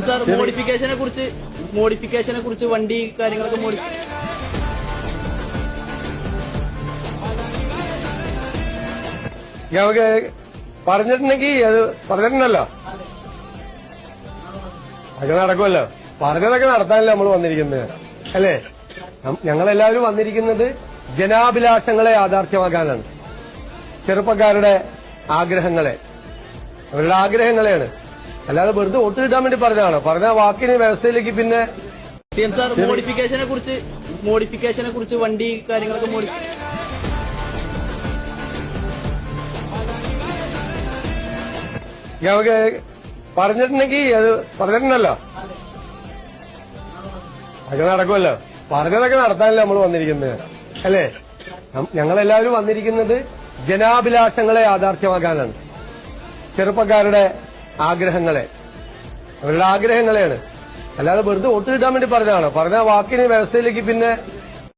Sir മോഡിഫിക്കേഷനെ കുറിച്ച് വണ്ടി കാര്യങ്ങളൊക്കെ നമുക്ക് പറഞ്ഞിട്ടുണ്ടെങ്കിൽ അത് പറഞ്ഞിട്ടുണ്ടല്ലോ, അതൊക്കെ നടക്കുമല്ലോ. പറഞ്ഞതൊക്കെ നടത്താനല്ലേ നമ്മൾ വന്നിരിക്കുന്നത്, അല്ലേ? ഞങ്ങളെല്ലാവരും വന്നിരിക്കുന്നത് ജനാഭിലാഷങ്ങളെ യാഥാർത്ഥ്യമാക്കാനാണ്. ചെറുപ്പക്കാരുടെ ആഗ്രഹങ്ങളെ, അവരുടെ ആഗ്രഹങ്ങളെയാണ്. അല്ലാതെ വെറുതെ വോട്ട് കിട്ടാൻ വേണ്ടി പറഞ്ഞതാണ്. പറഞ്ഞ വാക്കിന് വ്യവസ്ഥയിലേക്ക് പിന്നെ സാർ മോഡിഫിക്കേഷനെ കുറിച്ച് വണ്ടി കാര്യങ്ങളൊക്കെ നമുക്ക് പറഞ്ഞിട്ടുണ്ടെങ്കിൽ അത് പറഞ്ഞിട്ടുണ്ടല്ലോ, അതൊക്കെ നടക്കുമല്ലോ. പറഞ്ഞതൊക്കെ നടത്താനല്ലേ നമ്മൾ വന്നിരിക്കുന്നത്, അല്ലേ? ഞങ്ങളെല്ലാവരും വന്നിരിക്കുന്നത് ജനാഭിലാഷങ്ങളെ യാഥാർത്ഥ്യമാക്കാനാണ്. ചെറുപ്പക്കാരുടെ ആഗ്രഹങ്ങളെ, അവരുടെ ആഗ്രഹങ്ങളെയാണ്. അല്ലാതെ വെറുതെ വോട്ട് കിട്ടാൻ വേണ്ടി പറഞ്ഞതാണ്. പറഞ്ഞ വാക്കിന് വ്യവസ്ഥയിലേക്ക് പിന്നെ